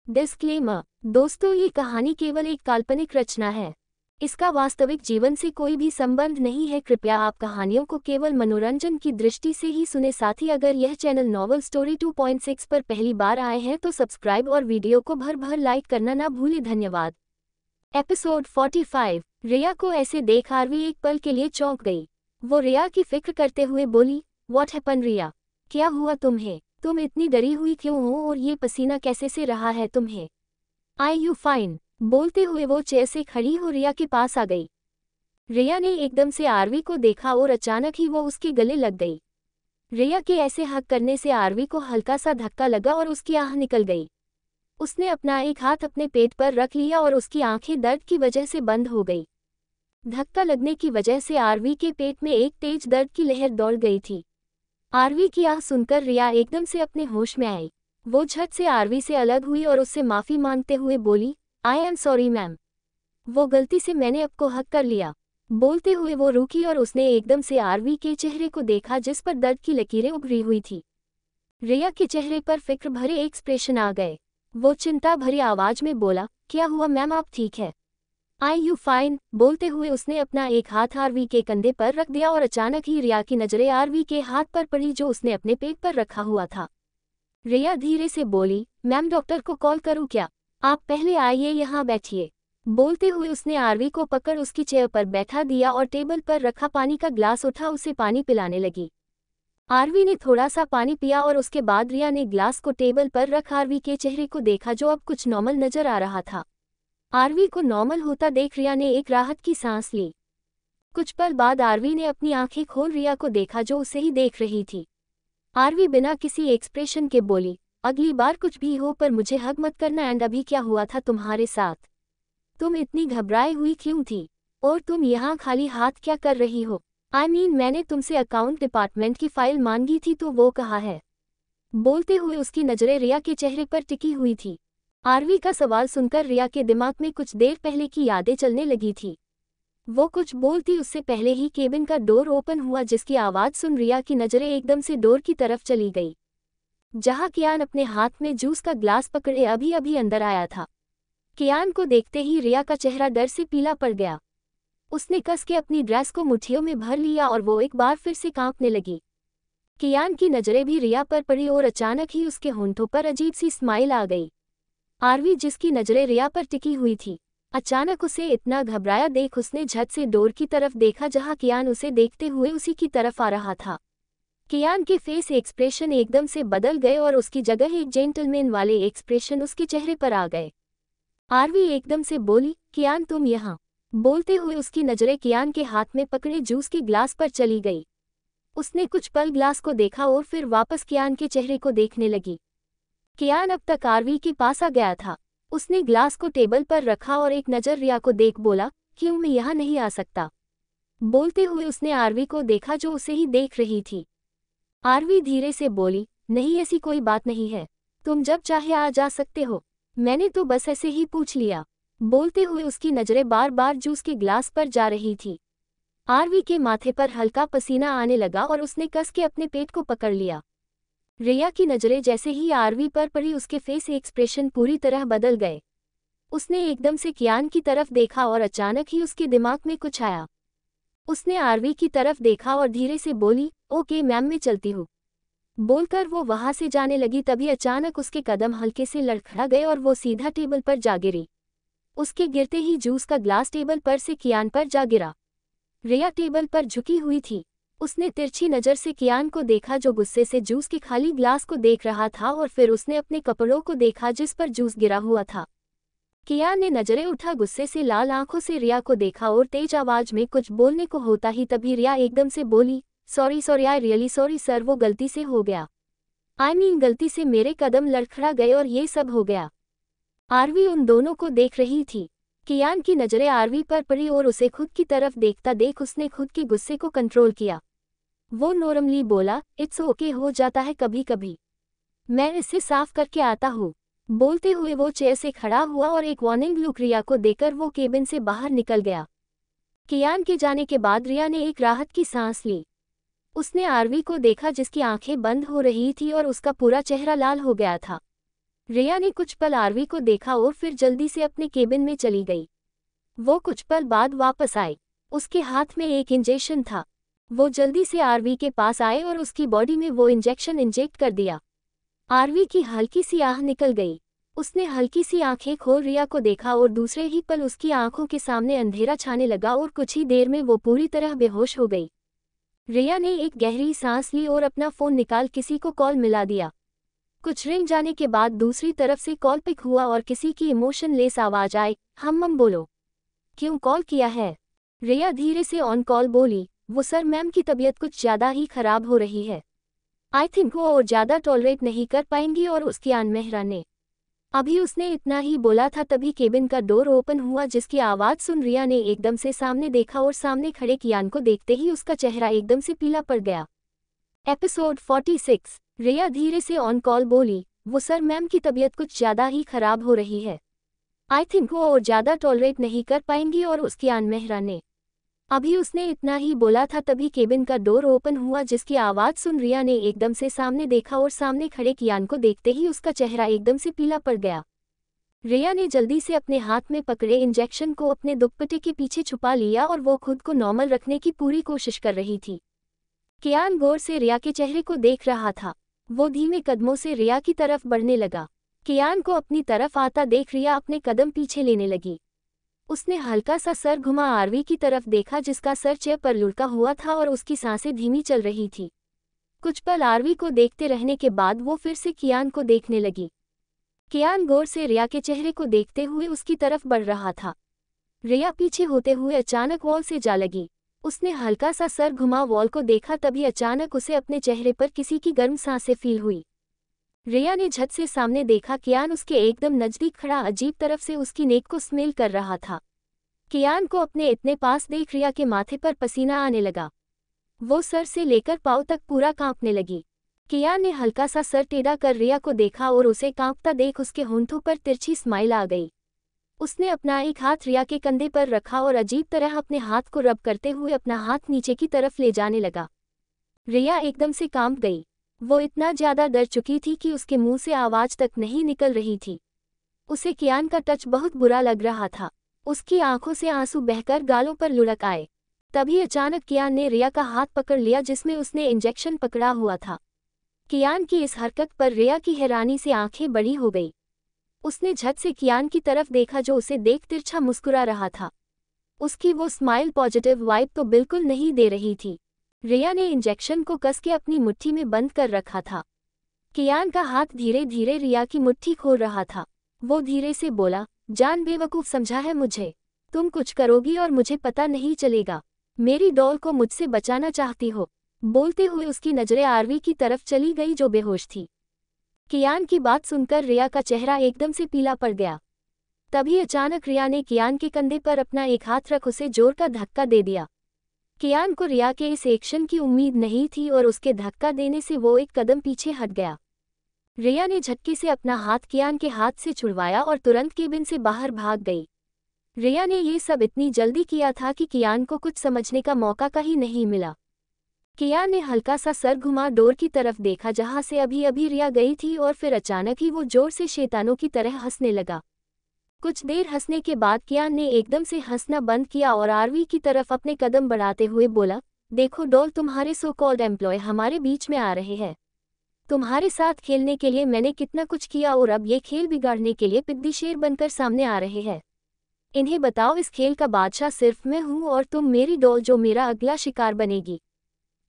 Disclaimer. दोस्तों, ये कहानी केवल एक काल्पनिक रचना है। इसका वास्तविक जीवन से कोई भी संबंध नहीं है। कृपया आप कहानियों को केवल मनोरंजन की दृष्टि से ही सुने। साथ ही अगर यह चैनल नॉवल स्टोरी 2.6 पर पहली बार आए हैं तो सब्सक्राइब और वीडियो को भर भर लाइक करना ना भूलें। धन्यवाद। एपिसोड 45। रिया को ऐसे देख आरवी एक पल के लिए चौंक गई। वो रिया की फिक्र करते हुए बोली, व्हाट हैपन रिया? क्या हुआ तुम्हें? तुम इतनी डरी हुई क्यों हो और ये पसीना कैसे से रहा है तुम्हें? आई यू फाइन? बोलते हुए वो चेयर से खड़ी हो रिया के पास आ गई। रिया ने एकदम से आरवी को देखा और अचानक ही वो उसके गले लग गई। रिया के ऐसे हक करने से आरवी को हल्का सा धक्का लगा और उसकी आह निकल गई। उसने अपना एक हाथ अपने पेट पर रख लिया और उसकी आंखें दर्द की वजह से बंद हो गई। धक्का लगने की वजह से आरवी के पेट में एक तेज दर्द की लहर दौड़ गई थी। आरवी की आह सुनकर रिया एकदम से अपने होश में आई। वो झट से आरवी से अलग हुई और उससे माफ़ी मांगते हुए बोली, आई एम सॉरी मैम। वो गलती से मैंने आपको हक कर लिया। बोलते हुए वो रुकी और उसने एकदम से आरवी के चेहरे को देखा जिस पर दर्द की लकीरें उभरी हुई थी। रिया के चेहरे पर फिक्र भरे एक्सप्रेशन आ गए। वो चिंता भरी आवाज में बोला, क्या हुआ मैम, आप ठीक है? आई यू फाइन? बोलते हुए उसने अपना एक हाथ आरवी के कंधे पर रख दिया और अचानक ही रिया की नजरें आरवी के हाथ पर पड़ी जो उसने अपने पेट पर रखा हुआ था। रिया धीरे से बोली, मैम डॉक्टर को कॉल करूं क्या? आप पहले आइए, यहाँ बैठिए। बोलते हुए उसने आरवी को पकड़ उसकी चेयर पर बैठा दिया और टेबल पर रखा पानी का ग्लास उठा उसे पानी पिलाने लगी। आरवी ने थोड़ा सा पानी पिया और उसके बाद रिया ने ग्लास को टेबल पर रख आरवी के चेहरे को देखा जो अब कुछ नॉर्मल नजर आ रहा था। आरवी को नॉर्मल होता देख रिया ने एक राहत की सांस ली। कुछ पल बाद आरवी ने अपनी आंखें खोल रिया को देखा जो उसे ही देख रही थी। आरवी बिना किसी एक्सप्रेशन के बोली, अगली बार कुछ भी हो पर मुझे हग मत करना। एंड अभी क्या हुआ था तुम्हारे साथ? तुम इतनी घबराई हुई क्यों थी? और तुम यहाँ खाली हाथ क्या कर रही हो? आई मीन मैंने तुमसे अकाउंट डिपार्टमेंट की फाइल मांगी थी तो वो कहाँ है? बोलते हुए उसकी नजरें रिया के चेहरे पर टिकी हुई थी। आरवी का सवाल सुनकर रिया के दिमाग में कुछ देर पहले की यादें चलने लगी थी। वो कुछ बोलती उससे पहले ही केबिन का डोर ओपन हुआ जिसकी आवाज सुन रिया की नजरें एकदम से डोर की तरफ चली गई, जहां कियान अपने हाथ में जूस का ग्लास पकड़े अभी अभी अंदर आया था। कियान को देखते ही रिया का चेहरा डर से पीला पड़ गया। उसने कस के अपनी ड्रेस को मुट्ठियों में भर लिया और वो एक बार फिर से कांपने लगी। कियान की नजरें भी रिया पर पड़ी और अचानक ही उसके होंठों पर अजीब सी स्माइल आ गई। आरवी जिसकी नजरें रिया पर टिकी हुई थी, अचानक उसे इतना घबराया देख उसने झट से डोर की तरफ देखा जहां कियान उसे देखते हुए उसी की तरफ आ रहा था। कियान के फेस एक्सप्रेशन एकदम से बदल गए और उसकी जगह एक जेंटलमैन वाले एक्सप्रेशन उसके चेहरे पर आ गए। आरवी एकदम से बोली, कियान तुम यहाँ? बोलते हुए उसकी नजरें कियान के हाथ में पकड़े जूस के ग्लास पर चली गई। उसने कुछ पल ग्लास को देखा और फिर वापस कियान के चेहरे को देखने लगी। कियान अब तक आरवी के पास आ गया था। उसने ग्लास को टेबल पर रखा और एक नज़र रिया को देख बोला, क्यों मैं यहाँ नहीं आ सकता? बोलते हुए उसने आरवी को देखा जो उसे ही देख रही थी। आरवी धीरे से बोली, नहीं ऐसी कोई बात नहीं है, तुम जब चाहे आ जा सकते हो। मैंने तो बस ऐसे ही पूछ लिया। बोलते हुए उसकी नजरें बार बार जूस के ग्लास पर जा रही थी। आरवी के माथे पर हल्का पसीना आने लगा और उसने कस के अपने पेट को पकड़ लिया। रिया की नजरें जैसे ही आरवी पर पड़ी उसके फेस एक्सप्रेशन पूरी तरह बदल गए। उसने एकदम से कियान की तरफ देखा और अचानक ही उसके दिमाग में कुछ आया। उसने आरवी की तरफ देखा और धीरे से बोली, ओके मैम मैं चलती हूँ। बोलकर वो वहां से जाने लगी तभी अचानक उसके कदम हल्के से लड़खड़ा गए और वो सीधा टेबल पर जा गिरी। उसके गिरते ही जूस का ग्लास टेबल पर से कियान पर जा गिरा। रिया टेबल पर झुकी हुई थी। उसने तिरछी नज़र से कियान को देखा जो गुस्से से जूस के खाली ग्लास को देख रहा था और फिर उसने अपने कपड़ों को देखा जिस पर जूस गिरा हुआ था। कियान ने नजरें उठा गुस्से से लाल आंखों से रिया को देखा और तेज आवाज में कुछ बोलने को होता ही तभी रिया एकदम से बोली, sorry sorry I really sorry sir, वो गलती से हो गया। आई मीन गलती से मेरे कदम लड़खड़ा गए और ये सब हो गया। आरवी उन दोनों को देख रही थी। कियान की नजरें आरवी पर पड़ी और उसे खुद की तरफ देखता देख उसने खुद के गुस्से को कंट्रोल किया। वो नॉर्मली बोला, इट्स ओके, हो जाता है कभी कभी, मैं इसे साफ करके आता हूँ। बोलते हुए वो चेयर से खड़ा हुआ और एक वार्निंग लुक रिया को देकर वो केबिन से बाहर निकल गया। कियान के जाने के बाद रिया ने एक राहत की सांस ली। उसने आरवी को देखा जिसकी आंखें बंद हो रही थी और उसका पूरा चेहरा लाल हो गया था। रिया ने कुछ पल आरवी को देखा और फिर जल्दी से अपने केबिन में चली गई। वो कुछ पल बाद वापस आई। उसके हाथ में एक इंजेक्शन था। वो जल्दी से आरवी के पास आए और उसकी बॉडी में वो इंजेक्शन इंजेक्ट कर दिया। आरवी की हल्की सी आह निकल गई। उसने हल्की सी आंखें खोल रिया को देखा और दूसरे ही पल उसकी आंखों के सामने अंधेरा छाने लगा और कुछ ही देर में वो पूरी तरह बेहोश हो गई। रिया ने एक गहरी सांस ली और अपना फोन निकाल किसी को कॉल मिला दिया। कुछ रिंग जाने के बाद दूसरी तरफ से कॉल पिक हुआ और किसी की इमोशनलेस आवाज आई, हम बोलो। क्यों कॉल किया है? रिया धीरे से ऑन कॉल बोली, वो सर मैम की तबीयत कुछ ज्यादा ही खराब हो रही है। आई थिंक वो और ज्यादा टॉलरेट नहीं कर पाएंगी। और उसकी अनमेहरा ने अभी उसने इतना ही बोला था तभी केबिन का डोर ओपन हुआ, जिसकी आवाज सुन रिया ने एकदम से सामने देखा और सामने खड़े कियान को देखते ही उसका चेहरा एकदम से पीला पड़ गया। एपिसोड 46। रिया धीरे से ऑन कॉल बोली, वो सर मैम की तबीयत कुछ ज्यादा ही खराब हो रही है। आई थिंक वो और ज्यादा टॉलरेट नहीं कर पाएंगी। और उसकी अनमेहरा ने अभी उसने इतना ही बोला था तभी केबिन का डोर ओपन हुआ, जिसकी आवाज सुन रिया ने एकदम से सामने देखा और सामने खड़े कियान को देखते ही उसका चेहरा एकदम से पीला पड़ गया। रिया ने जल्दी से अपने हाथ में पकड़े इंजेक्शन को अपने दुपट्टे के पीछे छुपा लिया और वो खुद को नॉर्मल रखने की पूरी कोशिश कर रही थी। कियान गौर से रिया के चेहरे को देख रहा था। वो धीमे कदमों से रिया की तरफ बढ़ने लगा। कियान को अपनी तरफ आता देख रिया अपने कदम पीछे लेने लगी। उसने हल्का सा सर घुमा आरवी की तरफ देखा, जिसका सर चेयर पर लुढ़का हुआ था और उसकी सांसें धीमी चल रही थी। कुछ पल आरवी को देखते रहने के बाद वो फिर से कियान को देखने लगी। कियान गौर से रिया के चेहरे को देखते हुए उसकी तरफ बढ़ रहा था। रिया पीछे होते हुए अचानक वॉल से जा लगी। उसने हल्का सा सर घुमा वॉल को देखा, तभी अचानक उसे अपने चेहरे पर किसी की गर्म सांसें फील हुई। रिया ने झट से सामने देखा, कियान उसके एकदम नजदीक खड़ा अजीब तरफ से उसकी नेक को स्मेल कर रहा था। कियान को अपने इतने पास देख रिया के माथे पर पसीना आने लगा। वो सर से लेकर पाँव तक पूरा कांपने लगी। कियान ने हल्का सा सर टेढ़ा कर रिया को देखा और उसे कांपता देख उसके होंठों पर तिरछी स्माइल आ गई। उसने अपना एक हाथ रिया के कंधे पर रखा और अजीब तरह अपने हाथ को रब करते हुए अपना हाथ नीचे की तरफ ले जाने लगा। रिया एकदम से कांप गई। वो इतना ज्यादा डर चुकी थी कि उसके मुंह से आवाज तक नहीं निकल रही थी। उसे कियान का टच बहुत बुरा लग रहा था। उसकी आंखों से आंसू बहकर गालों पर लुढ़क आए। तभी अचानक कियान ने रिया का हाथ पकड़ लिया, जिसमें उसने इंजेक्शन पकड़ा हुआ था। कियान की इस हरकत पर रिया की हैरानी से आंखें बड़ी हो गई। उसने झट से कियान की तरफ देखा, जो उसे देख तिरछा मुस्कुरा रहा था। उसकी वो स्माइल पॉजिटिव वाइब तो बिल्कुल नहीं दे रही थी। रिया ने इंजेक्शन को कस के अपनी मुट्ठी में बंद कर रखा था। कियान का हाथ धीरे धीरे रिया की मुट्ठी खोल रहा था। वो धीरे से बोला, जान बेवकूफ़ समझा है मुझे? तुम कुछ करोगी और मुझे पता नहीं चलेगा। मेरी डॉल को मुझसे बचाना चाहती हो? बोलते हुए उसकी नजरें आरवी की तरफ चली गई, जो बेहोश थी। कियान की बात सुनकर रिया का चेहरा एकदम से पीला पड़ गया। तभी अचानक रिया ने कियान के कंधे पर अपना एक हाथ रख उसे जोर का धक्का दे दिया। कियान को रिया के इस एक्शन की उम्मीद नहीं थी और उसके धक्का देने से वो एक कदम पीछे हट गया। रिया ने झटके से अपना हाथ कियान के हाथ से छुड़वाया और तुरंत केबिन से बाहर भाग गई। रिया ने ये सब इतनी जल्दी किया था कि कियान को कुछ समझने का मौका का ही नहीं मिला। कियान ने हल्का सा सर घुमा डोर की तरफ देखा, जहां से अभी अभी रिया गई थी, और फिर अचानक ही वो जोर से शैतानों की तरह हंसने लगा। कुछ देर हंसने के बाद कियान ने एकदम से हंसना बंद किया और आरवी की तरफ अपने कदम बढ़ाते हुए बोला, देखो डॉल, तुम्हारे सो कॉल्ड एम्प्लॉय हमारे बीच में आ रहे हैं। तुम्हारे साथ खेलने के लिए मैंने कितना कुछ किया और अब ये खेल बिगाड़ने के लिए पिद्दी शेर बनकर सामने आ रहे हैं। इन्हें बताओ, इस खेल का बादशाह सिर्फ मैं हूँ और तुम मेरी डॉल जो मेरा अगला शिकार बनेगी।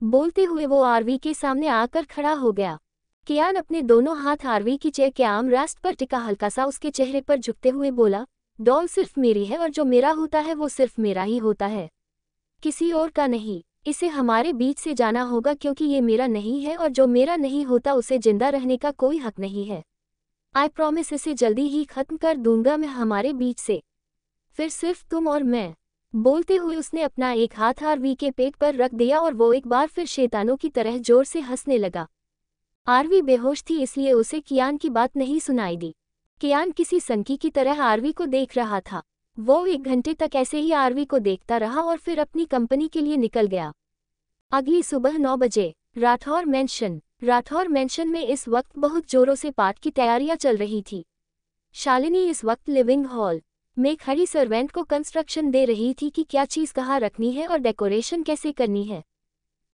बोलते हुए वो आरवी के सामने आकर खड़ा हो गया। कियान अपने दोनों हाथ आरवी की चेयर के आर्म रेस्ट पर टिका हल्का सा उसके चेहरे पर झुकते हुए बोला, डॉल सिर्फ मेरी है और जो मेरा होता है वो सिर्फ मेरा ही होता है, किसी और का नहीं। इसे हमारे बीच से जाना होगा क्योंकि ये मेरा नहीं है और जो मेरा नहीं होता उसे जिंदा रहने का कोई हक नहीं है। आई प्रॉमिस, इसे जल्दी ही खत्म कर दूंगा मैं हमारे बीच से, फिर सिर्फ तुम और मैं। बोलते हुए उसने अपना एक हाथ आरवी के पेट पर रख दिया और वो एक बार फिर शैतानों की तरह जोर से हंसने लगा। आरवी बेहोश थी, इसलिए उसे कियान की बात नहीं सुनाई दी। कियान किसी सनकी की तरह आरवी को देख रहा था। वो 1 घंटे तक ऐसे ही आरवी को देखता रहा और फिर अपनी कंपनी के लिए निकल गया। अगली सुबह 9 बजे राठौर मेंशन। राठौर मेंशन में इस वक्त बहुत जोरों से पाठ की तैयारियां चल रही थी। शालिनी इस वक्त लिविंग हॉल में खड़ी सर्वेंट को कंस्ट्रक्शन दे रही थी कि क्या चीज़ कहाँ रखनी है और डेकोरेशन कैसे करनी है।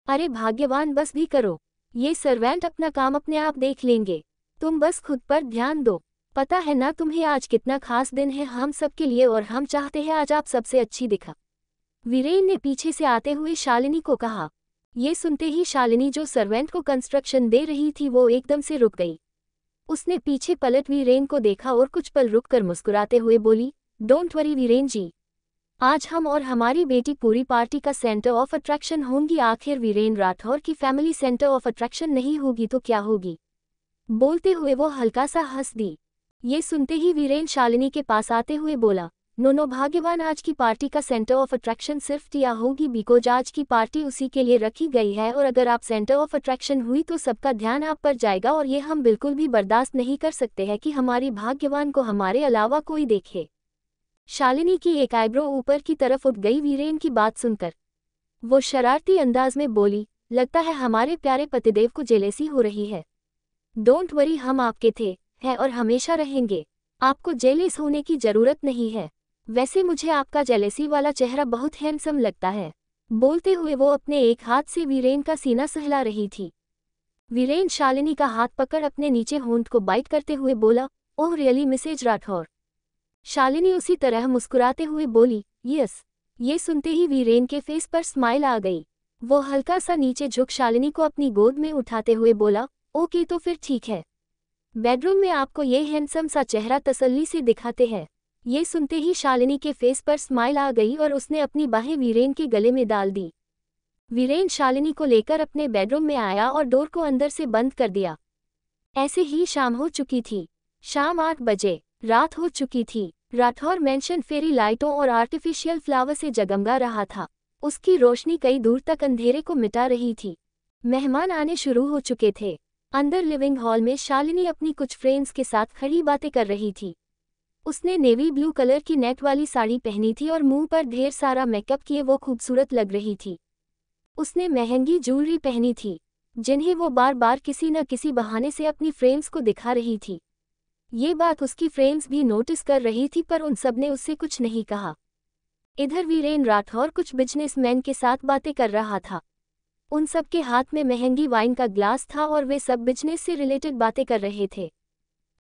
अरे भाग्यवान, बस भी करो, ये सर्वेंट अपना काम अपने आप देख लेंगे, तुम बस खुद पर ध्यान दो। पता है ना तुम्हें आज कितना खास दिन है हम सबके लिए, और हम चाहते हैं आज आप सबसे अच्छी दिखा, वीरेन ने पीछे से आते हुए शालिनी को कहा। ये सुनते ही शालिनी जो सर्वेंट को कंस्ट्रक्शन दे रही थी वो एकदम से रुक गई। उसने पीछे पलट वीरेन को देखा और कुछ पल रुककर मुस्कुराते हुए बोली, डोंट वरी वीरेन जी, आज हम और हमारी बेटी पूरी पार्टी का सेंटर ऑफ अट्रैक्शन होंगी। आखिर वीरेन राठौर की फैमिली सेंटर ऑफ अट्रैक्शन नहीं होगी तो क्या होगी। बोलते हुए वो हल्का सा हंस दी। ये सुनते ही वीरेन शालिनी के पास आते हुए बोला, नो भाग्यवान, आज की पार्टी का सेंटर ऑफ अट्रैक्शन सिर्फ टिया होगी बिकॉज आज की पार्टी उसी के लिए रखी गई है, और अगर आप सेंटर ऑफ अट्रैक्शन हुई तो सबका ध्यान आप पर जाएगा, और ये हम बिल्कुल भी बर्दाश्त नहीं कर सकते हैं कि हमारी भाग्यवान को हमारे अलावा कोई देखे। शालिनी की एक आईब्रो ऊपर की तरफ उठ गई वीरेन की बात सुनकर। वो शरारती अंदाज में बोली, लगता है हमारे प्यारे पतिदेव को जेलेसी हो रही है। डोंट वरी, हम आपके थे, हैं और हमेशा रहेंगे, आपको जेलेस होने की जरूरत नहीं है। वैसे मुझे आपका जेलेसी वाला चेहरा बहुत हैंडसम लगता है। बोलते हुए वो अपने एक हाथ से वीरेन का सीना सहला रही थी। वीरेन शालिनी का हाथ पकड़ अपने नीचे होंठ को बाइट करते हुए बोला, oh really Mrs Rathore. Shalini उसी तरह मुस्कुराते हुए बोली, यस। ये सुनते ही वीरेन के फेस पर स्माइल आ गई। वो हल्का सा नीचे झुक शालिनी को अपनी गोद में उठाते हुए बोला, ओके तो फिर ठीक है, बेडरूम में आपको ये हैंडसम सा चेहरा तसल्ली से दिखाते हैं। ये सुनते ही शालिनी के फेस पर स्माइल आ गई और उसने अपनी बाहें वीरेन के गले में डाल दी। वीरेन शालिनी को लेकर अपने बेडरूम में आया और डोर को अंदर से बंद कर दिया। ऐसे ही शाम हो चुकी थी। शाम 8 बजे रात हो चुकी थी। राठौर मेंशन फेरी लाइटों और आर्टिफिशियल फ्लावर से जगमगा रहा था। उसकी रोशनी कई दूर तक अंधेरे को मिटा रही थी। मेहमान आने शुरू हो चुके थे। अंदर लिविंग हॉल में शालिनी अपनी कुछ फ्रेंड्स के साथ खड़ी बातें कर रही थी। उसने नेवी ब्लू कलर की नेट वाली साड़ी पहनी थी और मुंह पर ढेर सारा मेकअप किए वो खूबसूरत लग रही थी। उसने महंगी ज्वेलरी पहनी थी, जिन्हें वो बार बार किसी न किसी बहाने से अपनी फ्रेंड्स को दिखा रही थी। ये बात उसकी फ्रेंड्स भी नोटिस कर रही थी, पर उन सब ने उससे कुछ नहीं कहा। इधर वीरेन राठौर कुछ बिजनेसमैन के साथ बातें कर रहा था। उन सब के हाथ में महंगी वाइन का ग्लास था और वे सब बिजनेस से रिलेटेड बातें कर रहे थे।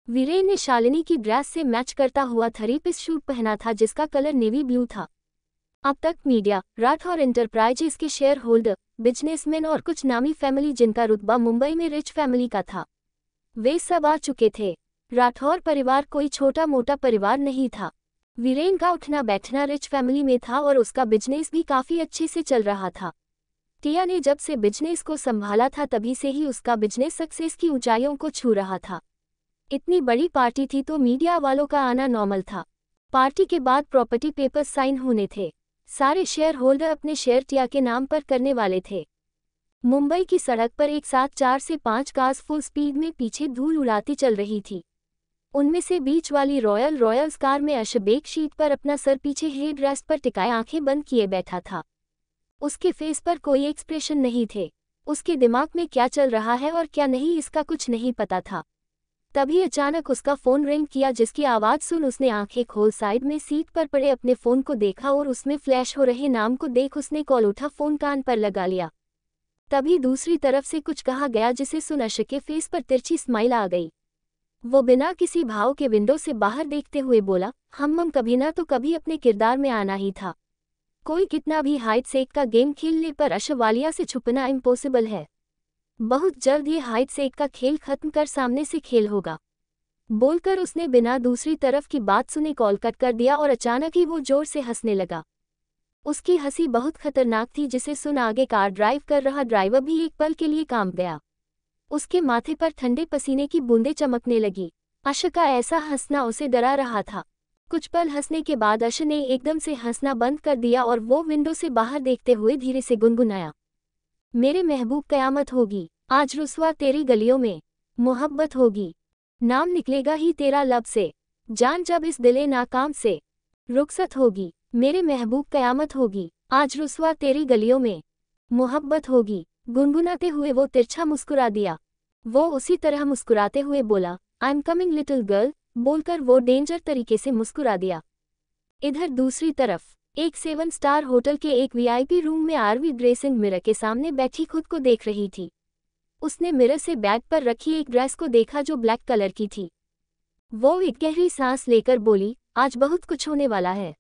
वीरेन ने शालिनी की ड्रेस से मैच करता हुआ 3-पीस सूट पहना था जिसका कलर नेवी ब्लू था। अब तक मीडिया, राठौर एंटरप्राइजेस के शेयर होल्डर, बिजनेसमैन और कुछ नामी फैमिली जिनका रुतबा मुंबई में रिच फैमिली का था, वे सब आ चुके थे। राठौर परिवार कोई छोटा मोटा परिवार नहीं था। वीरेन का उठना बैठना रिच फैमिली में था और उसका बिजनेस भी काफी अच्छे से चल रहा था। टिया ने जब से बिजनेस को संभाला था तभी से ही उसका बिजनेस सक्सेस की ऊंचाइयों को छू रहा था। इतनी बड़ी पार्टी थी तो मीडिया वालों का आना नॉर्मल था। पार्टी के बाद प्रॉपर्टी पेपर्स साइन होने थे। सारे शेयर होल्डर अपने शेयर टिया के नाम पर करने वाले थे। मुंबई की सड़क पर एक साथ 4 से 5 कार्स फुल स्पीड में पीछे धूल उड़ाती चल रही थी। उनमें से बीच वाली रॉयल्स कार में अशबेक शीट पर अपना सर पीछे हेड रेस्ट पर टिकाए आंखें बंद किए बैठा था। उसके फेस पर कोई एक्सप्रेशन नहीं थे। उसके दिमाग में क्या चल रहा है और क्या नहीं इसका कुछ नहीं पता था। तभी अचानक उसका फोन रिंग किया, जिसकी आवाज़ सुन उसने आंखें खोल साइड में सीट पर पड़े अपने फ़ोन को देखा और उसमें फ्लैश हो रहे नाम को देख उसने कॉल उठा, फ़ोन कान पर लगा लिया। तभी दूसरी तरफ से कुछ कहा गया जिसे सुन अश के फेस पर तिरछी स्माइल आ गई। वो बिना किसी भाव के विंडो से बाहर देखते हुए बोला, हम कभी ना तो कभी अपने किरदार में आना ही था। कोई कितना भी हाइड सेक का गेम खेलने पर अशवालिया से छुपना इम्पॉसिबल है। बहुत जल्द ये हाइड सेक का खेल खत्म कर सामने से खेल होगा। बोलकर उसने बिना दूसरी तरफ की बात सुने कॉल कट कर दिया और अचानक ही वो जोर से हंसने लगा। उसकी हंसी बहुत खतरनाक थी, जिसे सुन आगे कार ड्राइव कर रहा ड्राइवर भी एक पल के लिए कांप गया। उसके माथे पर ठंडे पसीने की बूंदें चमकने लगी। अश का ऐसा हंसना उसे डरा रहा था। कुछ पल हंसने के बाद अश ने एकदम से हंसना बंद कर दिया और वो विंडो से बाहर देखते हुए धीरे से गुनगुनाया, मेरे महबूब कयामत होगी, आज रुसवा तेरी गलियों में, मोहब्बत होगी, नाम निकलेगा ही तेरा लब से, जान जब इस दिले नाकाम से, रुखसत होगी, मेरे महबूब कयामत होगी, आज रुसवा तेरी गलियों में, मोहब्बत होगी। गुनगुनाते हुए वो तिरछा मुस्कुरा दिया। वो उसी तरह मुस्कुराते हुए बोला, I am coming little girl, बोलकर वो डेंजर तरीके से मुस्कुरा दिया। इधर दूसरी तरफ एक 7 स्टार होटल के एक वीआईपी रूम में आरवी ड्रेसिंग मिरर के सामने बैठी खुद को देख रही थी। उसने मिरर से बैग पर रखी एक ड्रेस को देखा जो ब्लैक कलर की थी। वो एक गहरी सांस लेकर बोली, आज बहुत कुछ होने वाला है।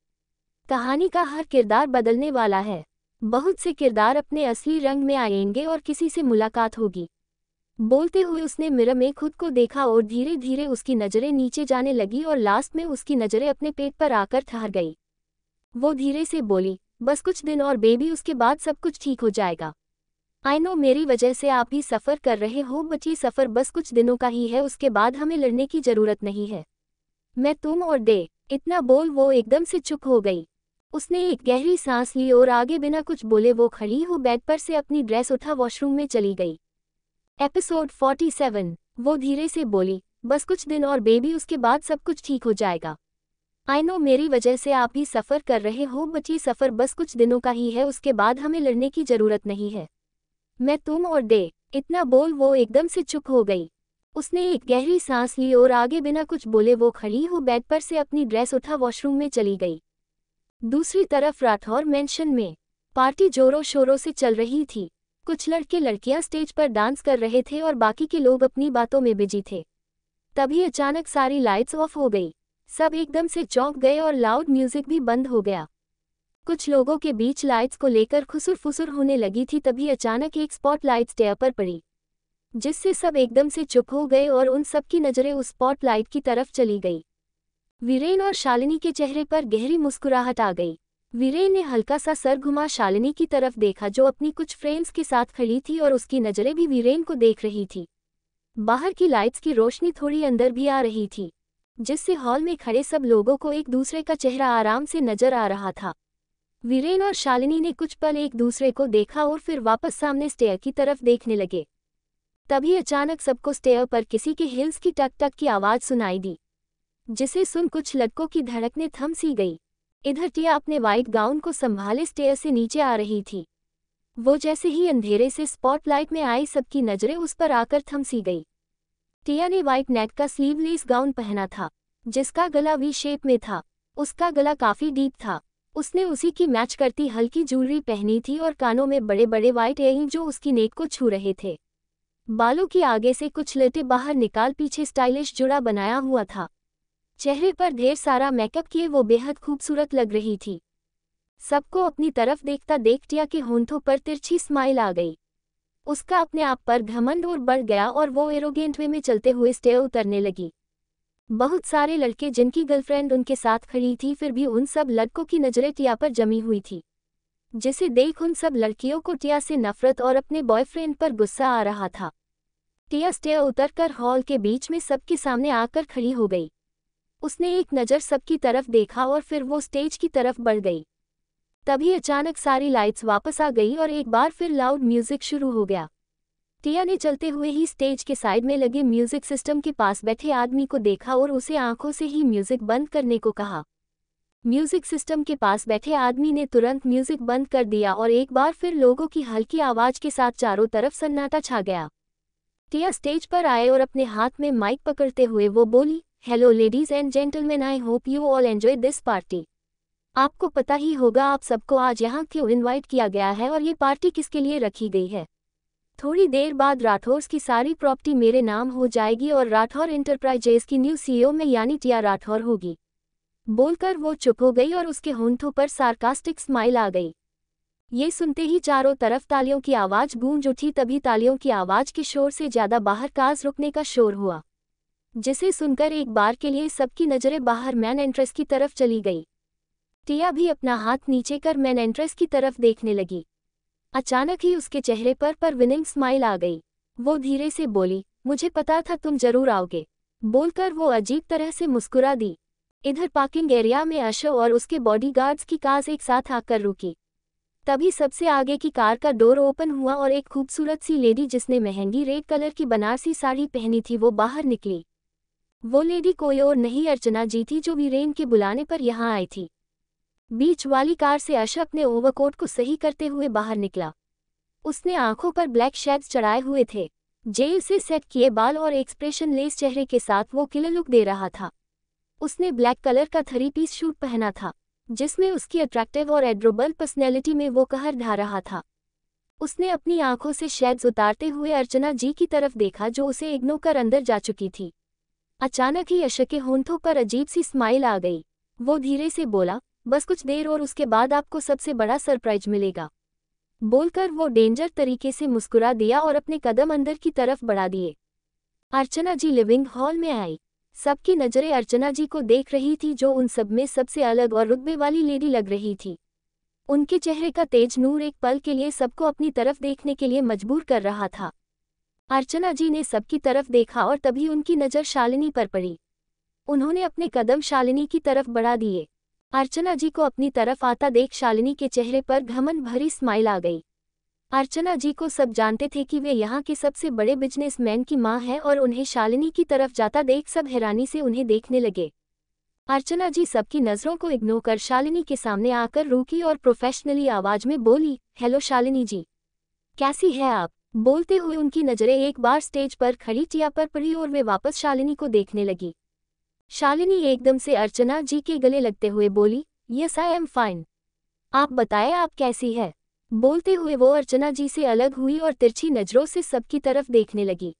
कहानी का हर किरदार बदलने वाला है। बहुत से किरदार अपने असली रंग में आएंगे और किसी से मुलाकात होगी। बोलते हुए उसने मिरर में खुद को देखा और धीरे धीरे उसकी नज़रें नीचे जाने लगी और लास्ट में उसकी नज़रें अपने पेट पर आकर ठहर गई। वो धीरे से बोली, बस कुछ दिन और बेबी, उसके बाद सब कुछ ठीक हो जाएगा। आई नो मेरी वजह से आप भी सफ़र कर रहे हो, बट ये सफ़र बस कुछ दिनों का ही है, उसके बाद हमें लड़ने की ज़रूरत नहीं है। मैं तुम और डे। इतना बोल वो एकदम से चुप हो गई। उसने एक गहरी सांस ली और आगे बिना कुछ बोले वो खड़ी हो बेड पर से अपनी ड्रेस उठा वॉशरूम में चली गई। एपिसोड 47। वो धीरे से बोली, बस कुछ दिन और बेबी, उसके बाद सब कुछ ठीक हो जाएगा। आई नो मेरी वजह से आप भी सफ़र कर रहे हो, बट ये सफ़र बस कुछ दिनों का ही है, उसके बाद हमें लड़ने की ज़रूरत नहीं है। मैं तुम और डे। इतना बोल वो एकदम से चुप हो गई। उसने एक गहरी सांस ली और आगे बिना कुछ बोले वो खड़ी हो बेड पर से अपनी ड्रेस उठा वॉशरूम में चली गई। दूसरी तरफ राठौर मेंशन में पार्टी जोरों शोरों से चल रही थी। कुछ लड़के लड़कियां स्टेज पर डांस कर रहे थे और बाकी के लोग अपनी बातों में बिजी थे। तभी अचानक सारी लाइट्स ऑफ हो गई। सब एकदम से चौंक गए और लाउड म्यूजिक भी बंद हो गया। कुछ लोगों के बीच लाइट्स को लेकर खुसुर फुसुर होने लगी थी। तभी अचानक एक स्पॉटलाइट स्टेयर पर पड़ी, जिससे सब एकदम से चुप हो गए और उन सब की नज़रें उस स्पॉटलाइट की तरफ चली गई। वीरेन और शालिनी के चेहरे पर गहरी मुस्कुराहट आ गई। वीरेन ने हल्का सा सर घुमा शालिनी की तरफ देखा जो अपनी कुछ फ्रेंड्स के साथ खड़ी थी और उसकी नज़रें भी वीरेन को देख रही थी। बाहर की लाइट्स की रोशनी थोड़ी अंदर भी आ रही थी, जिससे हॉल में खड़े सब लोगों को एक दूसरे का चेहरा आराम से नजर आ रहा था। वीरेन और शालिनी ने कुछ पल एक दूसरे को देखा और फिर वापस सामने स्टेयर की तरफ देखने लगे। तभी अचानक सबको स्टेयर पर किसी के हील्स की टक टक की आवाज़ सुनाई दी, जिसे सुन कुछ लड़कों की धड़कनें थम सी गई। इधर टिया अपने वाइट गाउन को संभाले स्टेयर से नीचे आ रही थी। वो जैसे ही अंधेरे से स्पॉटलाइट में आई सबकी नज़रें उस पर आकर थम सी गई। टिया ने वाइट नेट का स्लीवलेस गाउन पहना था, जिसका गला वी शेप में था। उसका गला काफ़ी डीप था। उसने उसी की मैच करती हल्की ज्वेलरी पहनी थी और कानों में बड़े बड़े वाइट इयररिंग जो उसकी नेक को छू रहे थे। बालों की आगे से कुछ लटे बाहर निकाल पीछे स्टाइलिश जुड़ा बनाया हुआ था। चेहरे पर ढेर सारा मेकअप किए वो बेहद खूबसूरत लग रही थी। सबको अपनी तरफ देखता देख टिया के होंठों पर तिरछी स्माइल आ गई। उसका अपने आप पर घमंड और बढ़ गया और वो एरोगेंट वे में चलते हुए स्टेयर उतरने लगी। बहुत सारे लड़के जिनकी गर्लफ्रेंड उनके साथ खड़ी थी, फिर भी उन सब लड़कों की नज़रें टिया पर जमी हुई थी, जिसे देख उन सब लड़कियों को टिया से नफरत और अपने बॉयफ्रेंड पर गुस्सा आ रहा था। टिया स्टेयर उतरकर हॉल के बीच में सबके सामने आकर खड़ी हो गई। उसने एक नज़र सबकी तरफ देखा और फिर वो स्टेज की तरफ बढ़ गई। तभी अचानक सारी लाइट्स वापस आ गई और एक बार फिर लाउड म्यूजिक शुरू हो गया। टिया ने चलते हुए ही स्टेज के साइड में लगे म्यूजिक सिस्टम के पास बैठे आदमी को देखा और उसे आंखों से ही म्यूजिक बंद करने को कहा। म्यूजिक सिस्टम के पास बैठे आदमी ने तुरंत म्यूजिक बंद कर दिया और एक बार फिर लोगों की हल्की आवाज़ के साथ चारों तरफ सन्नाटा छा गया। टिया स्टेज पर आए और अपने हाथ में माइक पकड़ते हुए वो बोली, hello ladies and gentleman, I hope you all enjoy this party. आपको पता ही होगा आप सबको आज यहाँ क्यों इनवाइट किया गया है और ये पार्टी किसके लिए रखी गई है। थोड़ी देर बाद राठौर्स की सारी प्रॉपर्टी मेरे नाम हो जाएगी और राठौर इंटरप्राइजेज की न्यू सीईओ में यानी टिया राठौर होगी। बोलकर वो चुप हो गई और उसके होंठों पर सार्कास्टिक स्माइल आ गई। ये सुनते ही चारों तरफ तालियों की आवाज़ गूंज उठी। तभी तालियों की आवाज़ के शोर से ज़्यादा बाहर काज रुकने का शोर हुआ, जिसे सुनकर एक बार के लिए सबकी नज़रें बाहर मैन एंट्रेंस की तरफ चली गई। टिया भी अपना हाथ नीचे कर मैन एंट्रेंस की तरफ देखने लगी। अचानक ही उसके चेहरे पर विनिंग स्माइल आ गई। वो धीरे से बोली, मुझे पता था तुम जरूर आओगे। बोलकर वो अजीब तरह से मुस्कुरा दी। इधर पार्किंग एरिया में अशोक और उसके बॉडीगार्ड्स की कार एक साथ आकर रुकी। तभी सबसे आगे की कार का डोर ओपन हुआ और एक खूबसूरत सी लेडी जिसने महंगी रेड कलर की बनारसी साड़ी पहनी थी वो बाहर निकली। वो लेडी कोई और नहीं अर्चना जी थी, जो वीरेन के बुलाने पर यहाँ आई थी। बीच वाली कार से अशोक अपने ओवरकोट को सही करते हुए बाहर निकला। उसने आंखों पर ब्लैक शेड्स चढ़ाए हुए थे। जेल से सेट किए बाल और एक्सप्रेशन लेस चेहरे के साथ वो किलर लुक दे रहा था। उसने ब्लैक कलर का 3 पीस सूट पहना था, जिसमें उसकी अट्रैक्टिव और एड्रोबल पर्सनैलिटी में वो कहर ढा रहा था। उसने अपनी आंखों से शेड्स उतारते हुए अर्चना जी की तरफ देखा, जो उसे इग्नोर कर अंदर जा चुकी थी। अचानक ही यश के होंठों पर अजीब सी स्माइल आ गई। वो धीरे से बोला, बस कुछ देर और उसके बाद आपको सबसे बड़ा सरप्राइज मिलेगा। बोलकर वो डेंजर तरीके से मुस्कुरा दिया और अपने कदम अंदर की तरफ बढ़ा दिए। अर्चना जी लिविंग हॉल में आई। सबकी नजरें अर्चना जी को देख रही थी, जो उन सब में सबसे अलग और रुतबे वाली लेडी लग रही थी। उनके चेहरे का तेज नूर एक पल के लिए सबको अपनी तरफ देखने के लिए मजबूर कर रहा था। अर्चना जी ने सबकी तरफ देखा और तभी उनकी नज़र शालिनी पर पड़ी। उन्होंने अपने कदम शालिनी की तरफ बढ़ा दिए। अर्चना जी को अपनी तरफ आता देख शालिनी के चेहरे पर घमंड भरी स्माइल आ गई। अर्चना जी को सब जानते थे कि वे यहाँ के सबसे बड़े बिजनेसमैन की मां है, और उन्हें शालिनी की तरफ जाता देख सब हैरानी से उन्हें देखने लगे। अर्चना जी सबकी नज़रों को इग्नोर कर शालिनी के सामने आकर रुकी और प्रोफेशनली आवाज में बोली, हेलो शालिनी जी, कैसी है आप? बोलते हुए उनकी नज़रें एक बार स्टेज पर खड़ी टिया पर पड़ी और वे वापस शालिनी को देखने लगी। शालिनी एकदम से अर्चना जी के गले लगते हुए बोली, यस आई एम फाइन। आप बताएं आप कैसी है? बोलते हुए वो अर्चना जी से अलग हुई और तिरछी नज़रों से सबकी तरफ देखने लगी।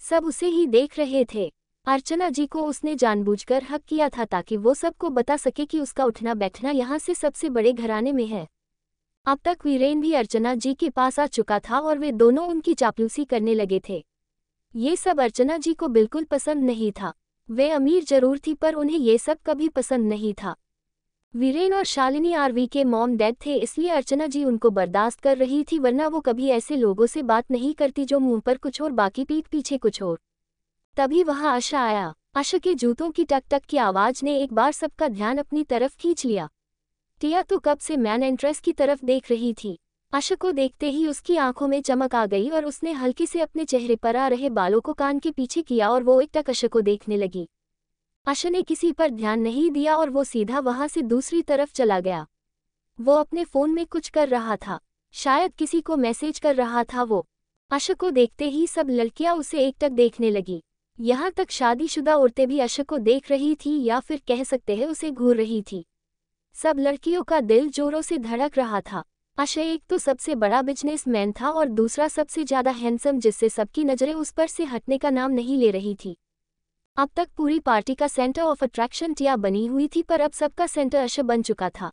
सब उसे ही देख रहे थे। अर्चना जी को उसने जानबूझकर हक किया था ताकि वो सबको बता सके कि उसका उठना बैठना यहाँ से सबसे बड़े घराने में है। अब तक वीरेन भी अर्चना जी के पास आ चुका था और वे दोनों उनकी चापलूसी करने लगे थे। ये सब अर्चना जी को बिल्कुल पसंद नहीं था। वे अमीर जरूर थी, पर उन्हें ये सब कभी पसंद नहीं था। वीरेन और शालिनी आरवी के मॉम डैड थे, इसलिए अर्चना जी उनको बर्दाश्त कर रही थी, वरना वो कभी ऐसे लोगों से बात नहीं करती जो मुंह पर कुछ और बाकी पीठ पीछे कुछ और। तभी वहां आशा आया। आशा के जूतों की टक टक की आवाज ने एक बार सबका ध्यान अपनी तरफ खींच लिया। टिया तो कब से मैन एंट्रेस की तरफ देख रही थी। आशा को देखते ही उसकी आंखों में चमक आ गई और उसने हल्के से अपने चेहरे पर आ रहे बालों को कान के पीछे किया और वो एकटक आशा को देखने लगी। आशा ने किसी पर ध्यान नहीं दिया और वो सीधा वहां से दूसरी तरफ चला गया। वो अपने फोन में कुछ कर रहा था, शायद किसी को मैसेज कर रहा था वो। आशा को देखते ही सब लड़कियां उसे एकटक देखने लगी। यहाँ तक शादीशुदा औरतें भी आशा को देख रही थी, या फिर कह सकते हैं उसे घूर रही थी। सब लड़कियों का दिल जोरों से धड़क रहा था। आशा एक तो सबसे बड़ा बिजनेसमैन था और दूसरा सबसे ज्यादा हैंडसम, जिससे सबकी नजरें उस पर से हटने का नाम नहीं ले रही थी। अब तक पूरी पार्टी का सेंटर ऑफ अट्रैक्शन टिया बनी हुई थी, पर अब सबका सेंटर आशा बन चुका था।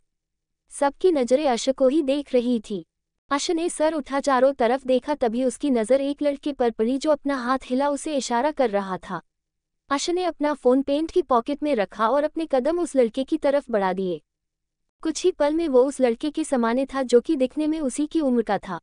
सबकी नजरें आशा को ही देख रही थी। आशा ने सर उठा चारों तरफ देखा, तभी उसकी नजर एक लड़के पर पड़ी जो अपना हाथ हिला उसे इशारा कर रहा था। आशा ने अपना फोन पेंट की पॉकेट में रखा और अपने कदम उस लड़के की तरफ बढ़ा दिए। कुछ ही पल में वो उस लड़के के समाने था, जो कि दिखने में उसी की उम्र का था।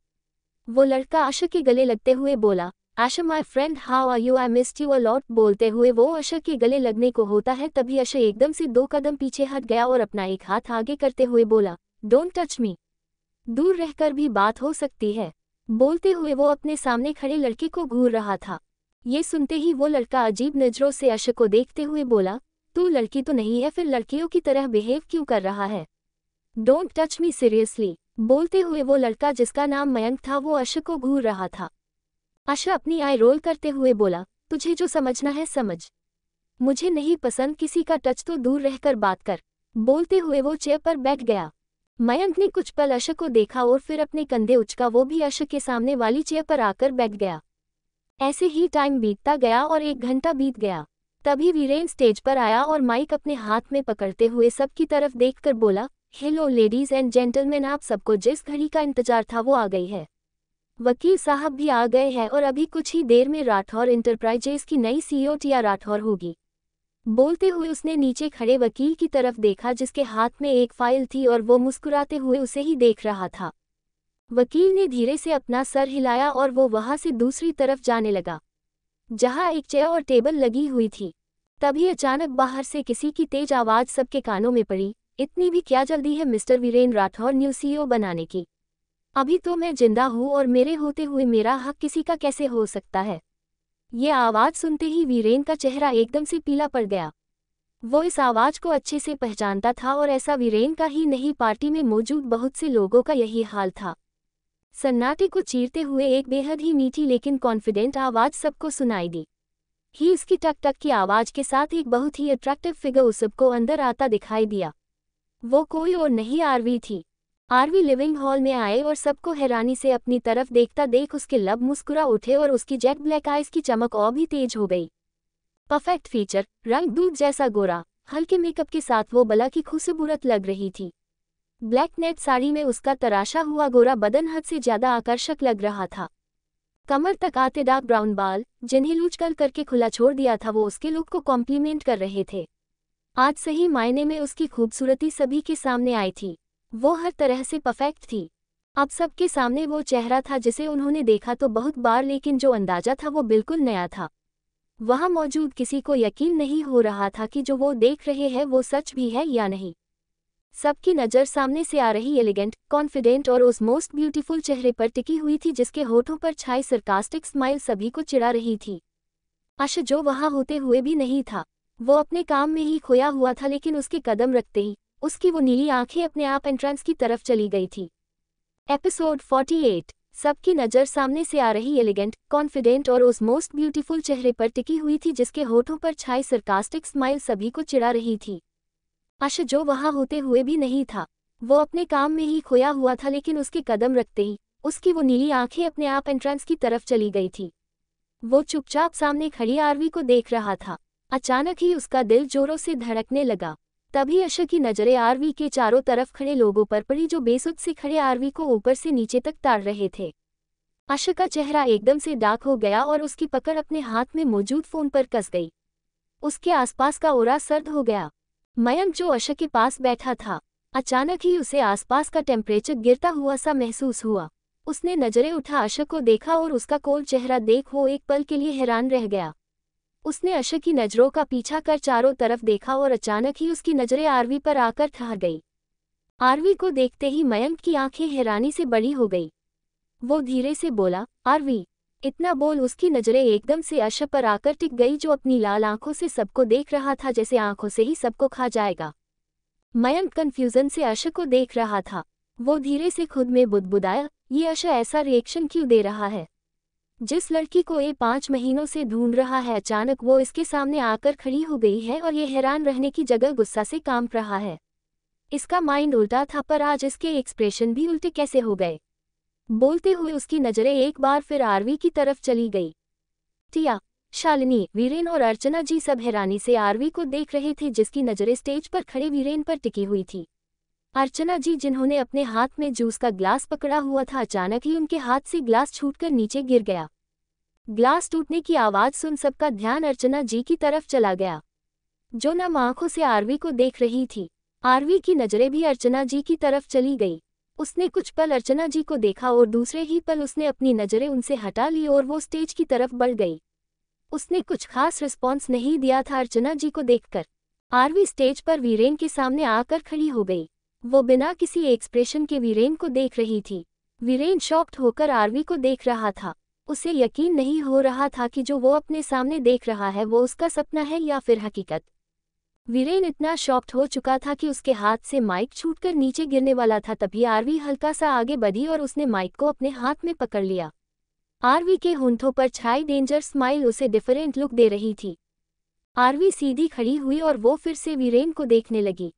वो लड़का आशा के गले लगते हुए बोला, Asha my friend, how are you, I missed you a lot. बोलते हुए वो आशा के गले लगने को होता है, तभी आशा एकदम से 2 कदम पीछे हट गया और अपना एक हाथ आगे करते हुए बोला, डोंट टच मी, दूर रहकर भी बात हो सकती है। बोलते हुए वो अपने सामने खड़े लड़के को घूर रहा था। ये सुनते ही वो लड़का अजीब नजरों से आशा को देखते हुए बोला, तू लड़की तो नहीं है, फिर लड़कियों की तरह बिहेव क्यों कर रहा है? Don't touch me seriously. बोलते हुए वो लड़का, जिसका नाम मयंक था, वो आशा को घूर रहा था। आशा अपनी आई रोल करते हुए बोला, तुझे जो समझना है समझ, मुझे नहीं पसंद किसी का टच, तो दूर रहकर बात कर। बोलते हुए वो चेयर पर बैठ गया। मयंक ने कुछ पल आशा को देखा और फिर अपने कंधे उचका वो भी आशा के सामने वाली चेयर पर आकर बैठ गया। ऐसे ही टाइम बीतता गया और 1 घंटा बीत गया। तभी वीरेन स्टेज पर आया और माइक अपने हाथ में पकड़ते हुए सबकी तरफ देखकर बोला, हेलो लेडीज एंड जेंटलमैन, आप सबको जिस घड़ी का इंतजार था वो आ गई है। वकील साहब भी आ गए हैं और अभी कुछ ही देर में राठौर इंटरप्राइजेज की नई सीईओ टिया राठौर होगी। बोलते हुए उसने नीचे खड़े वकील की तरफ देखा, जिसके हाथ में एक फाइल थी और वो मुस्कुराते हुए उसे ही देख रहा था। वकील ने धीरे से अपना सर हिलाया और वो वहां से दूसरी तरफ जाने लगा, जहां एक चेयर और टेबल लगी हुई थी। तभी अचानक बाहर से किसी की तेज आवाज सबके कानों में पड़ी, इतनी भी क्या जल्दी है mister Viren Rathore new CEO बनाने की? अभी तो मैं जिंदा हूँ और मेरे होते हुए मेरा हक किसी का कैसे हो सकता है? ये आवाज सुनते ही वीरेन का चेहरा एकदम से पीला पड़ गया। वो इस आवाज को अच्छे से पहचानता था और ऐसा वीरेन का ही नहीं, पार्टी में मौजूद बहुत से लोगों का यही हाल था। सन्नाटे को चीरते हुए एक बेहद ही मीठी लेकिन कॉन्फिडेंट आवाज सबको सुनाई दी। ही इसकी टक टक की आवाज के साथ एक बहुत ही अट्रैक्टिव फिगर उस सबको अंदर आता दिखाई दिया। वो कोई और नहीं आरवी थी। आरवी लिविंग हॉल में आए और सबको हैरानी से अपनी तरफ देखता देख उसके लब मुस्कुरा उठे और उसकी जेट ब्लैक आइज की चमक और भी तेज हो गई। परफेक्ट फीचर, रंग दूध जैसा गोरा, हल्के मेकअप के साथ वो बला की खूबसूरत लग रही थी। ब्लैक नेट साड़ी में उसका तराशा हुआ गोरा बदन हद से ज्यादा आकर्षक लग रहा था। कमर तक आते डार्क ब्राउन बाल, जिन्हें लूचकल करके खुला छोड़ दिया था, वो उसके लुक को कॉम्प्लीमेंट कर रहे थे। आज सही मायने में उसकी खूबसूरती सभी के सामने आई थी। वो हर तरह से परफेक्ट थी। अब सबके सामने वो चेहरा था जिसे उन्होंने देखा तो बहुत बार, लेकिन जो अंदाजा था वो बिल्कुल नया था। वहां मौजूद किसी को यकीन नहीं हो रहा था कि जो वो देख रहे हैं वो सच भी है या नहीं। सबकी नज़र सामने से आ रही एलिगेंट, कॉन्फिडेंट और उस मोस्ट ब्यूटीफुल चेहरे पर टिकी हुई थी जिसके होठों पर छाई सरकास्टिक स्माइल सभी को चिढ़ा रही थी। अश जो वहां होते हुए भी नहीं था। वो अपने काम में ही खोया हुआ था, लेकिन उसके कदम रखते ही उसकी वो नीली आंखें अपने आप एंट्रेंस की तरफ चली गई थी। एपिसोड 48। सबकी नज़र सामने से आ रही एलिगेंट, कॉन्फिडेंट और उस मोस्ट ब्यूटीफुल चेहरे पर टिकी हुई थी जिसके होठों पर छाई सरकास्टिक स्माइल सभी को चिढ़ा रही थी। अश जो वहां होते हुए भी नहीं था। वो अपने काम में ही खोया हुआ था, लेकिन उसके कदम रखते ही उसकी वो नीली आंखें अपने आप एंट्रेंस की तरफ चली गई थी। वो चुपचाप सामने खड़ी आरवी को देख रहा था। अचानक ही उसका दिल जोरों से धड़कने लगा। तभी अश की नजरें आरवी के चारों तरफ खड़े लोगों पर पड़ी जो बेसुध से खड़े आरवी को ऊपर से नीचे तक ताड़ रहे थे। अश का चेहरा एकदम से डार्क हो गया और उसकी पकड़ अपने हाथ में मौजूद फोन पर कस गई। उसके आसपास का ओरा सर्द हो गया। मयंक जो अश के पास बैठा था, अचानक ही उसे आसपास का टेम्परेचर गिरता हुआ सा महसूस हुआ। उसने नजरें उठा अश को देखा और उसका कोल्ड चेहरा देख वो एक पल के लिए हैरान रह गया। उसने अश की नजरों का पीछा कर चारों तरफ देखा और अचानक ही उसकी नजरें आरवी पर आकर ठहर गई। आरवी को देखते ही मयंक की आंखें हैरानी से बड़ी हो गई। वो धीरे से बोला, आरवी। इतना बोल उसकी नजरें एकदम से अश पर आकर टिक गई जो अपनी लाल आंखों से सबको देख रहा था, जैसे आंखों से ही सबको खा जाएगा। मयंक कंफ्यूजन से अश को देख रहा था। वो धीरे से खुद में बुदबुदाया, ये अश ऐसा रिएक्शन क्यों दे रहा है? जिस लड़की को ये 5 महीनों से ढूंढ रहा है, अचानक वो इसके सामने आकर खड़ी हो गई है और ये हैरान रहने की जगह गुस्सा से कांप रहा है। इसका माइंड उल्टा था, पर आज इसके एक्सप्रेशन भी उल्टे कैसे हो गए? बोलते हुए उसकी नजरें एक बार फिर आरवी की तरफ चली गई। टिया, शालिनी, वीरेन और अर्चना जी सब हैरानी से आरवी को देख रहे थे जिसकी नजरें स्टेज पर खड़े वीरेन पर टिकी हुई थी। अर्चना जी जिन्होंने अपने हाथ में जूस का ग्लास पकड़ा हुआ था, अचानक ही उनके हाथ से ग्लास छूटकर नीचे गिर गया। ग्लास टूटने की आवाज सुन सबका ध्यान अर्चना जी की तरफ चला गया, जो नम आंखों से आरवी को देख रही थी। आरवी की नजरें भी अर्चना जी की तरफ चली गई। उसने कुछ पल अर्चना जी को देखा और दूसरे ही पल उसने अपनी नजरें उनसे हटा ली और वो स्टेज की तरफ बढ़ गई। उसने कुछ खास रिस्पॉन्स नहीं दिया था अर्चना जी को देखकर। आरवी स्टेज पर वीरेन के सामने आकर खड़ी हो गई। वो बिना किसी एक्सप्रेशन के वीरेन को देख रही थी। वीरेन शॉक्ड होकर आरवी को देख रहा था। उसे यकीन नहीं हो रहा था कि जो वो अपने सामने देख रहा है वो उसका सपना है या फिर हकीकत। वीरेन इतना शॉक्ड हो चुका था कि उसके हाथ से माइक छूटकर नीचे गिरने वाला था। तभी आरवी हल्का सा आगे बढ़ी और उसने माइक को अपने हाथ में पकड़ लिया। आरवी के होंठों पर छाई डेंजर स्माइल उसे डिफरेंट लुक दे रही थी। आरवी सीधी खड़ी हुई और वो फिर से वीरेन को देखने लगी।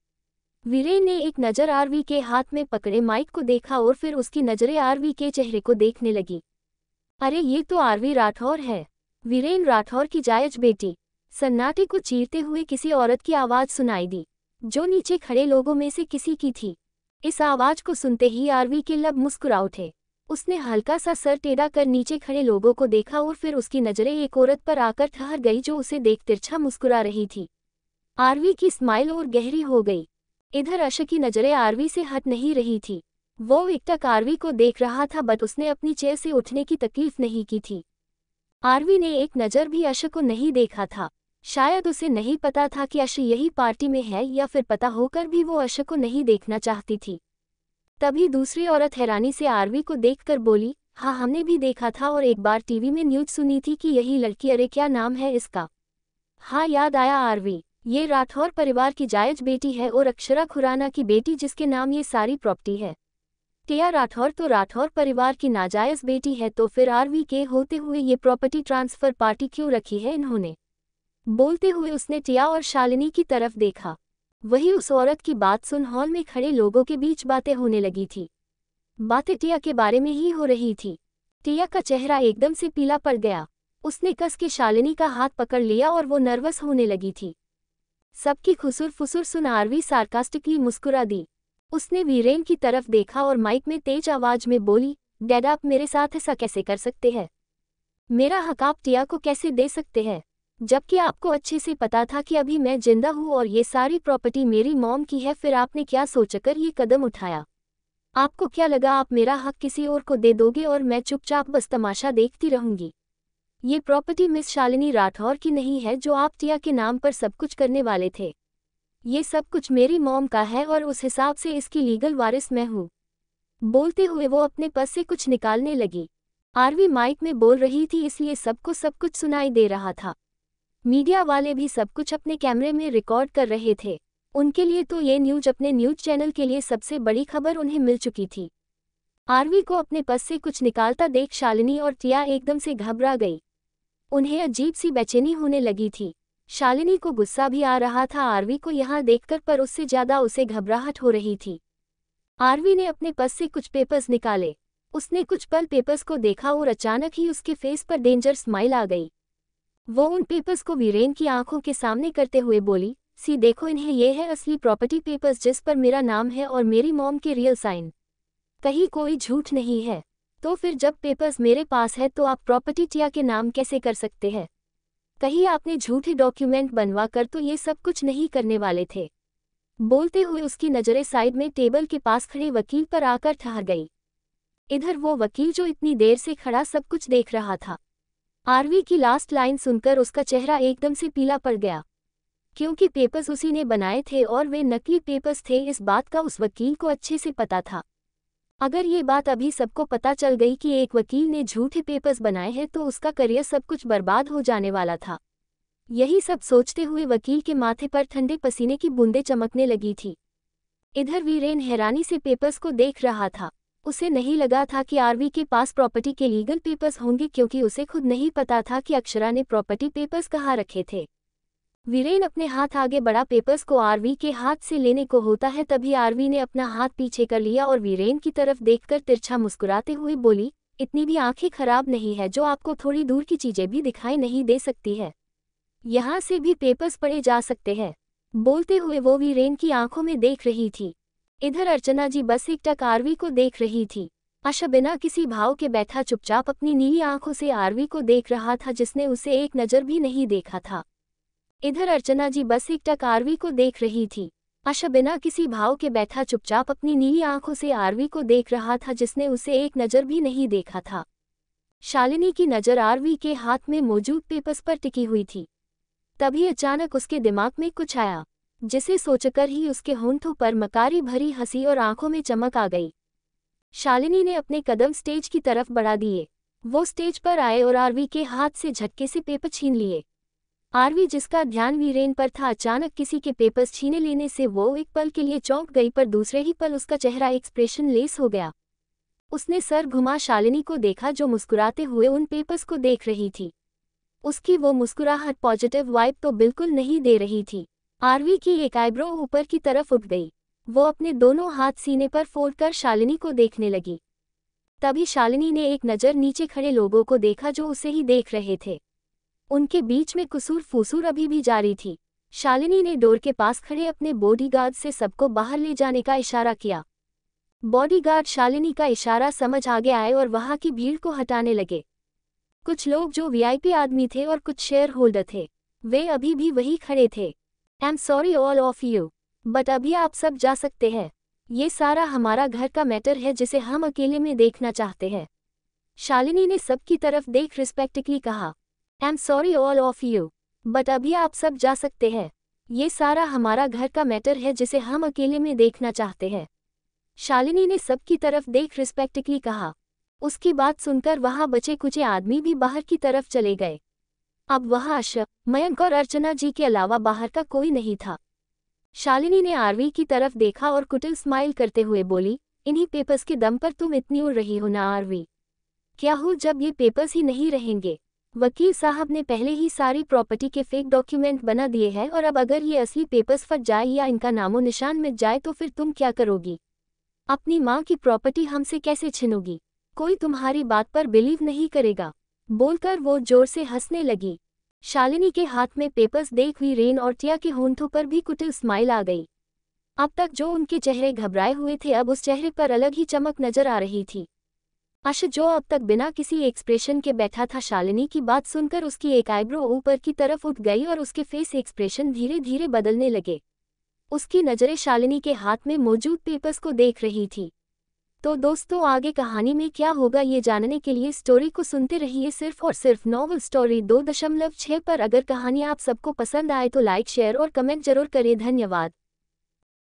वीरेन ने एक नज़र आरवी के हाथ में पकड़े माइक को देखा और फिर उसकी नजरें आरवी के चेहरे को देखने लगी। अरे ये तो आरवी राठौर है, वीरेन राठौर की जायज बेटी। सन्नाटे को चीरते हुए किसी औरत की आवाज सुनाई दी, जो नीचे खड़े लोगों में से किसी की थी। इस आवाज को सुनते ही आरवी के लब मुस्कुरा उठे। उसने हल्का सा सर टेढ़ा कर नीचे खड़े लोगों को देखा और फिर उसकी नजरें एक औरत पर आकर ठहर गई जो उसे देख तिरछा मुस्कुरा रही थी। आरवी की स्माइल और गहरी हो गई। इधर अश की नजरें आरवी से हट नहीं रही थी। वो एकटक आरवी को देख रहा था, बट उसने अपनी चेयर से उठने की तकलीफ नहीं की थी। आरवी ने एक नज़र भी अश को नहीं देखा था। शायद उसे नहीं पता था कि अश यही पार्टी में है, या फिर पता होकर भी वो अश को नहीं देखना चाहती थी। तभी दूसरी औरत हैरानी से आरवी को देखकर बोली, हाँ हमने भी देखा था और एक बार टीवी में न्यूज़ सुनी थी कि यही लड़की, अरे क्या नाम है इसका? हाँ याद आया आरवी, ये राठौर परिवार की जायज बेटी है और अक्षरा खुराना की बेटी जिसके नाम ये सारी प्रॉपर्टी है। टिया राठौर तो राठौर परिवार की नाजायज बेटी है, तो फिर आरवी के होते हुए ये प्रॉपर्टी ट्रांसफर पार्टी क्यों रखी है इन्होंने। बोलते हुए उसने टिया और शालिनी की तरफ देखा। वही उस औरत की बात सुन हॉल में खड़े लोगों के बीच बातें होने लगी थी। बातें टिया के बारे में ही हो रही थी। टिया का चेहरा एकदम से पीला पड़ गया। उसने कस के शालिनी का हाथ पकड़ लिया और वो नर्वस होने लगी थी। सबकी खुसुर फुसुर सुन आरवी सार्कास्टिकली मुस्कुरा दी। उसने वीरेन की तरफ देखा और माइक में तेज आवाज में बोली, डैड आप मेरे साथ ऐसा कैसे कर सकते हैं? मेरा हक आप टिया को कैसे दे सकते हैं, जबकि आपको अच्छे से पता था कि अभी मैं जिंदा हूँ और ये सारी प्रॉपर्टी मेरी मॉम की है। फिर आपने क्या सोचकर ये कदम उठाया? आपको क्या लगा आप मेरा हक किसी और को दे दोगे और मैं चुपचाप बस तमाशा देखती रहूंगी? ये प्रॉपर्टी मिस शालिनी राठौर की नहीं है जो आप टिया के नाम पर सब कुछ करने वाले थे। ये सब कुछ मेरी मॉम का है और उस हिसाब से इसकी लीगल वारिस मैं हूँ। बोलते हुए वो अपने पर्स से कुछ निकालने लगी। आरवी माइक में बोल रही थी, इसलिए सबको सब कुछ सुनाई दे रहा था। मीडिया वाले भी सब कुछ अपने कैमरे में रिकॉर्ड कर रहे थे। उनके लिए तो ये न्यूज अपने न्यूज चैनल के लिए सबसे बड़ी खबर उन्हें मिल चुकी थी। आरवी को अपने पर्स से कुछ निकालता देख शालिनी और टिया एकदम से घबरा गई। उन्हें अजीब सी बेचैनी होने लगी थी। शालिनी को गुस्सा भी आ रहा था आरवी को यहाँ देखकर, पर उससे ज्यादा उसे घबराहट हो रही थी। आरवी ने अपने पर्स से कुछ पेपर्स निकाले। उसने कुछ पल पेपर्स को देखा और अचानक ही उसके फेस पर डेंजर स्माइल आ गई। वो उन पेपर्स को वीरेन की आंखों के सामने करते हुए बोली, सी देखो इन्हें, ये है असली प्रॉपर्टी पेपर्स जिस पर मेरा नाम है और मेरी मॉम के रियल साइन। कहीं कोई झूठ नहीं है। तो फिर जब पेपर्स मेरे पास है तो आप प्रॉपर्टी टिया के नाम कैसे कर सकते हैं? कहीं आपने झूठे डॉक्यूमेंट बनवा कर तो ये सब कुछ नहीं करने वाले थे। बोलते हुए उसकी नज़रें साइड में टेबल के पास खड़े वकील पर आकर ठहर गई। इधर वो वकील जो इतनी देर से खड़ा सब कुछ देख रहा था। आरवी की लास्ट लाइन सुनकर उसका चेहरा एकदम से पीला पड़ गया, क्योंकि पेपर्स उसी ने बनाए थे और वे नकली पेपर्स थे। इस बात का उस वकील को अच्छे से पता था। अगर ये बात अभी सबको पता चल गई कि एक वकील ने झूठे पेपर्स बनाए हैं तो उसका करियर सब कुछ बर्बाद हो जाने वाला था। यही सब सोचते हुए वकील के माथे पर ठंडे पसीने की बूंदें चमकने लगी थी। इधर वीरेन हैरानी से पेपर्स को देख रहा था। उसे नहीं लगा था कि आरवी के पास प्रॉपर्टी के लीगल पेपर्स होंगे, क्योंकि उसे खुद नहीं पता था कि अक्षरा ने प्रॉपर्टी पेपर्स कहाँ रखे थे। वीरेन अपने हाथ आगे बढ़ा पेपर्स को आरवी के हाथ से लेने को होता है, तभी आरवी ने अपना हाथ पीछे कर लिया और वीरेन की तरफ देखकर तिरछा मुस्कुराते हुए बोली, इतनी भी आंखें खराब नहीं है जो आपको थोड़ी दूर की चीजें भी दिखाई नहीं दे सकती है। यहाँ से भी पेपर्स पढ़े जा सकते हैं। बोलते हुए वो वीरेन की आंखों में देख रही थी। इधर अर्चना जी बस एकटक आरवी को देख रही थी। आशा बिना किसी भाव के बैठा चुपचाप अपनी नीली आंखों से आरवी को देख रहा था, जिसने उसे एक नज़र भी नहीं देखा था। इधर अर्चना जी बस एकटक आरवी को देख रही थी। आशा बिना किसी भाव के बैठा चुपचाप अपनी नीली आंखों से आरवी को देख रहा था, जिसने उसे एक नज़र भी नहीं देखा था। शालिनी की नज़र आरवी के हाथ में मौजूद पेपर्स पर टिकी हुई थी। तभी अचानक उसके दिमाग में कुछ आया, जिसे सोचकर ही उसके होंठों पर मकारी भरी हंसी और आंखों में चमक आ गई। शालिनी ने अपने कदम स्टेज की तरफ बढ़ा दिए। वो स्टेज पर आए और आरवी के हाथ से झटके से पेपर छीन लिए। आरवी, जिसका ध्यान वीरेन पर था, अचानक किसी के पेपर्स छीने लेने से वो एक पल के लिए चौंक गई, पर दूसरे ही पल उसका चेहरा एक्सप्रेशन लेस हो गया। उसने सर घुमा शालिनी को देखा, जो मुस्कुराते हुए उन पेपर्स को देख रही थी। उसकी वो मुस्कुराहट पॉजिटिव वाइब तो बिल्कुल नहीं दे रही थी। आरवी की एक आईब्रो ऊपर की तरफ उठ गई। वो अपने दोनों हाथ सीने पर फोड़कर शालिनी को देखने लगी। तभी शालिनी ने एक नज़र नीचे खड़े लोगों को देखा जो उसे ही देख रहे थे। उनके बीच में कुसूर फूसूर अभी भी जारी थी। शालिनी ने डोर के पास खड़े अपने बॉडीगार्ड से सबको बाहर ले जाने का इशारा किया। बॉडीगार्ड शालिनी का इशारा समझ आगे आए और वहां की भीड़ को हटाने लगे। कुछ लोग जो वीआईपी आदमी थे और कुछ शेयर होल्डर थे, वे अभी भी वही खड़े थे। I am sorry all of you, but अभी आप सब जा सकते हैं। ये सारा हमारा घर का मैटर है जिसे हम अकेले में देखना चाहते हैं। शालिनी ने सबकी तरफ देख रिस्पेक्टफुली कहा, I am sorry all of you, but अभी आप सब जा सकते हैं। ये सारा हमारा घर का मैटर है जिसे हम अकेले में देखना चाहते हैं। शालिनी ने सबकी तरफ देख रिस्पेक्टफुली कहा। उसकी बात सुनकर वहां बचे कुछ आदमी भी बाहर की तरफ चले गए। अब वहां आशा, मयंक और अर्चना जी के अलावा बाहर का कोई नहीं था। शालिनी ने आरवी की तरफ देखा और कुटिल स्माइल करते हुए बोली, इन्हीं पेपर्स के दम पर तुम इतनी उड़ रही हो ना आरवी। क्या हो जब ये पेपर्स ही नहीं रहेंगे? वकील साहब ने पहले ही सारी प्रॉपर्टी के फेक डॉक्यूमेंट बना दिए हैं और अब अगर ये असली पेपर्स फट जाए या इनका नामो निशान मिट जाए तो फिर तुम क्या करोगी? अपनी माँ की प्रॉपर्टी हमसे कैसे छिनोगी? कोई तुम्हारी बात पर बिलीव नहीं करेगा, बोलकर वो जोर से हंसने लगी। शालिनी के हाथ में पेपर्स देख वीरेन और टिया के होंठों पर भी कुटिल स्माइल आ गई। अब तक जो उनके चेहरे घबराए हुए थे अब उस चेहरे पर अलग ही चमक नजर आ रही थी। अश जो अब तक बिना किसी एक्सप्रेशन के बैठा था, शालिनी की बात सुनकर उसकी एक आईब्रो ऊपर की तरफ उठ गई और उसके फेस एक्सप्रेशन धीरे धीरे बदलने लगे। उसकी नज़रें शालिनी के हाथ में मौजूद पेपर्स को देख रही थी। तो दोस्तों आगे कहानी में क्या होगा ये जानने के लिए स्टोरी को सुनते रहिए सिर्फ और सिर्फ नॉवल स्टोरी 2.6 पर। अगर कहानी आप सबको पसंद आए तो लाइक शेयर और कमेंट जरूर करें। धन्यवाद।